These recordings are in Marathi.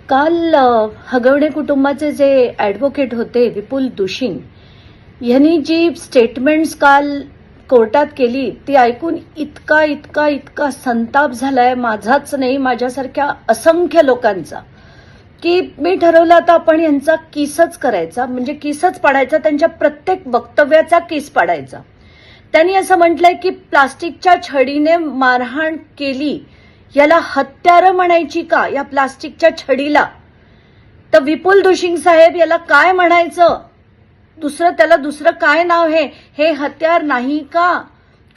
काल हगवणे कुटुंबाचे जे ॲडव्होकेट होते विपुल दुशिंग यांनी जी स्टेटमेंट्स काल कोर्टात केली ती ऐकून इतका संताप झालाय माझाच नाही, माझ्यासारख्या असंख्य लोकांचा, की मी ठरवलं आता आपण यांचा केसच करायचा, म्हणजे केसच पाडायचा, त्यांच्या प्रत्येक वक्तव्याचा केस पाडायचा. त्यांनी असं म्हटलंय की प्लास्टिकच्या छडीने मारहाण केली, याला हत्यारं म्हणायची का या प्लास्टिकच्या छडीला? तर विपुल दुशिंग साहेब याला काय म्हणायचं? त्याला दुसरं काय नाव हे हत्यार नाही का?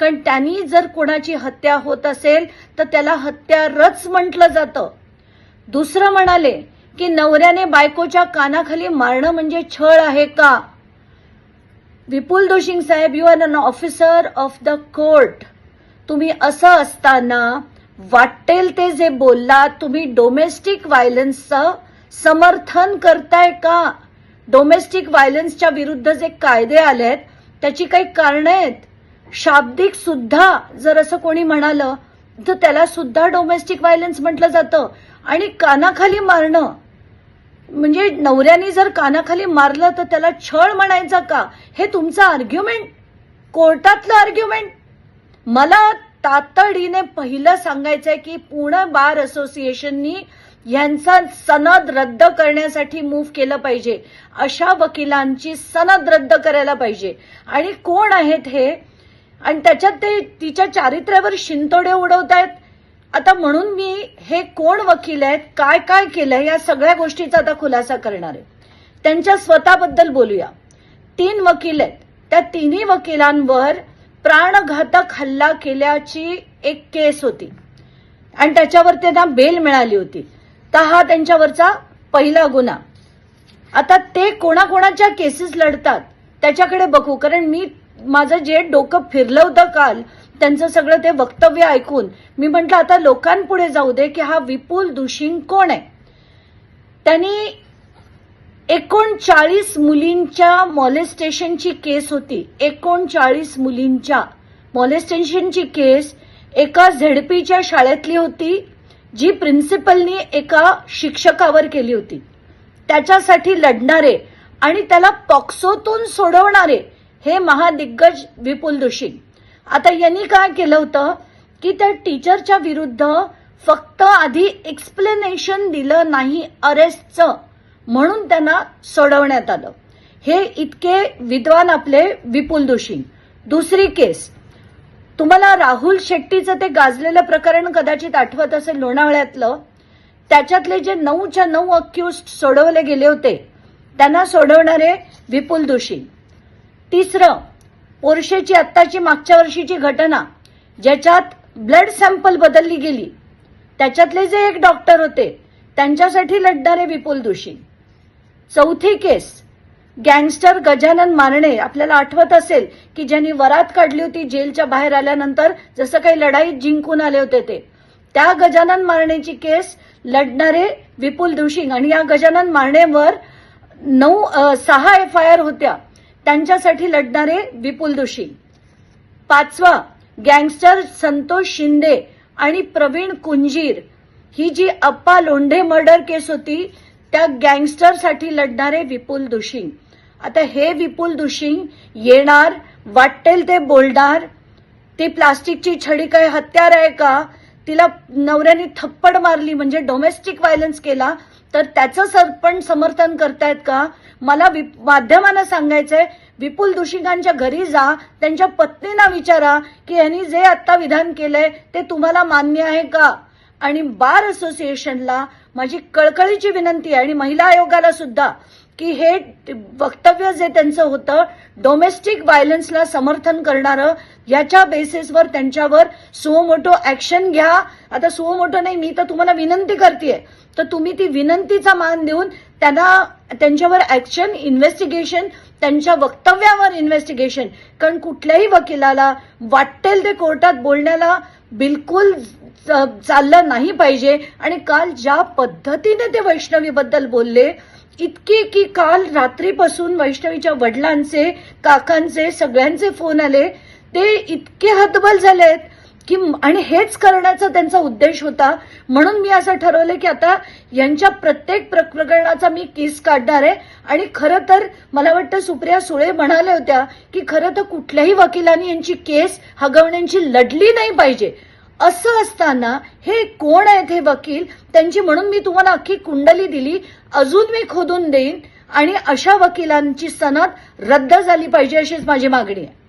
कारण त्यांनी जर कोणाची हत्या होत असेल तर त्याला हत्यारच म्हटलं जातं. दुसरं म्हणाले की नवऱ्याने बायकोच्या कानाखाली मारणं म्हणजे छळ आहे का? विपुल दुशिंग साहेब, you are an officer of the court. तुम्ही असं असताना वाटेल ते जे बोललात, तुम्ही डोमेस्टिक व्हायलन्सचं समर्थन करताय का? डोमेस्टिक व्हायलन्सच्या विरुद्ध जे कायदे आलेत त्याची काही कारणं आहेत. शाब्दिक सुद्धा जर असं कोणी म्हणालं तर त्याला सुद्धा डोमेस्टिक व्हायलन्स म्हटलं जातं. आणि कानाखाली मारणं म्हणजे नवऱ्याने जर कानाखाली मारलं तर त्याला छळ म्हणायचा का? हे तुमचं आर्ग्युमेंट, कोर्टातलं आर्ग्युमेंट. मला तातडीने पहिलं सांगायचंय की पुणे बार असोसिएशननी यांचा सनद रद्द करण्यासाठी मूव्ह केलं पाहिजे. अशा वकिलांची सनद रद्द करायला पाहिजे. आणि कोण आहेत हे? आणि त्याच्यात ते तिच्या चारित्र्यावर शिंतोडे उडवतायत. आता म्हणून मी हे कोण वकील आहेत, काय काय केलंय, या सगळ्या गोष्टीचा आता खुलासा करणार आहे. त्यांच्या स्वतःबद्दल बोलूया. 3 वकील आहेत. त्या तिन्ही वकिलांवर प्राणघातक हल्ला केल्याची एक केस होती आणि त्याच्यावर त्यांना बेल मिळाली होती. तर हा त्यांच्यावरचा पहिला गुन्हा. आता ते कोणाकोणाच्या केसेस लढतात त्याच्याकडे बघू, कारण माझं जे डोकं फिरलं होतं काल त्यांचं सगळं ते वक्तव्य ऐकून मी म्हटलं आता लोकांपुढे जाऊ दे की हा विपुल दुशिंग कोण आहे. त्यांनी 39 मुलींच्या मॉलेस्टेशनची केस होती. 39 मुलींच्या मॉलेस्टेशनची केस एका झेडपीच्या शाळेतली होती, जी प्रिन्सिपलनी एका शिक्षकावर केली होती. त्याच्यासाठी लढणारे आणि त्याला पॉक्सोतून सोडवणारे हे महादिग्गज विपुल दुशिंग. आता यांनी काय केलं होतं की त्या टीचरच्या विरुद्ध फक्त आधी एक्सप्लेनेशन दिलं नाही अरेस्टचं, म्हणून त्यांना सोडवण्यात आलं. हे इतके विद्वान आपले विपुल दुशिंग. दुसरी केस, तुम्हाला राहुल शेट्टीचं ते गाजलेलं प्रकरण कदाचित आठवत असेल लोणावळ्यातलं. त्याच्यातले जे 9च्या 9 अक्युज्ड सोडवले गेले होते त्यांना सोडवणारे विपुल दुशिंग. तिसरं, पोर्शेची आत्ताची मागच्या वर्षीची घटना ज्याच्यात ब्लड सॅम्पल बदलली गेली, त्याच्यातले जे एक डॉक्टर होते त्यांच्यासाठी लढणारे विपुल दुशिंग. चौथी केस, गँगस्टर गजानन मारणे, आपल्याला आठवत असेल की ज्यांनी वरात काढली होती जेलच्या बाहेर आल्यानंतर, जसं काही लढाईत जिंकून आले होते ते, त्या गजानन मारणेची केस लढणारे विपुल दुशिंग. आणि या गजानन मारणेवर 6 FIR होत्या, त्यांच्यासाठी लढणारे विपुल दुशिंग. 5वा, गँगस्टर संतोष शिंदे आणि प्रवीण कुंजीर, ही जी अप्पा लोंढे मर्डर केस होती त्या गँगस्टरसाठी लढणारे विपुल दुशिंग. आता हे विपुल दुशिंग येणार, वाटेल ते बोलणार. ती प्लास्टिकची छडी काय हत्यार आहे का? तिला नवऱ्याने थप्पड मारली म्हणजे डोमेस्टिक व्हायलन्स केला, तर त्याचं पण समर्थन करतायत का? मला माध्यमांना सांगायचंय, विपुल दुशिंगांच्या घरी जा, त्यांच्या पत्नींना विचारा की यांनी जे आता विधान केलंय ते तुम्हाला मान्य आहे का? आणि बार असोसिएशनला माझी कळकळीची विनंती आहे आणि महिला आयोगाला सुद्धा की हे वक्तव्य जे त्यांचं होतं डोमेस्टिक व्हायलन्सला समर्थन करणारं, याच्या बेसिसवर त्यांच्यावर सुमोटो ऍक्शन घ्या. आता सुमोटो नाही, मी तर तुम्हाला विनंती करतेय, तर तुम्ही ती विनंतीचा मान देऊन त्यांच्यावर ऍक्शन, इन्व्हेस्टिगेशन, त्यांच्या वक्तव्यावर इन्व्हेस्टिगेशन. कारण कुठल्याही वकिलाला वाटेल ते कोर्टात बोलण्याला बिलकुल चाललं नाही पाहिजे. आणि काल ज्या पद्धतीने ते वैष्णवीबद्दल बोलले, इतके की काल रात्रीपासून वैष्णवीच्या वडिलांचे, काकांचे, सगळ्यांचे फोन आले. ते इतके हतबल झालेत की आणि हेच करण्याचा त्यांचा उद्देश होता. म्हणून मी असं ठरवलं की आता यांच्या प्रत्येक प्रकरणाचा मी केस काढणार आहे. आणि खरं तर मला वाटतं सुप्रिया सुळे म्हणाल्या होत्या की खरं तर कुठल्याही वकिलांनी यांची केस हगवण्यांची लढली नाही पाहिजे. असं असताना हे कोण आहेत हे वकील, त्यांची म्हणून मी तुम्हाला अख्खी कुंडली दिली, अजून मी खोदून देईन आणि अशा वकिलांची सनद रद्द झाली पाहिजे अशीच माझी मागणी आहे.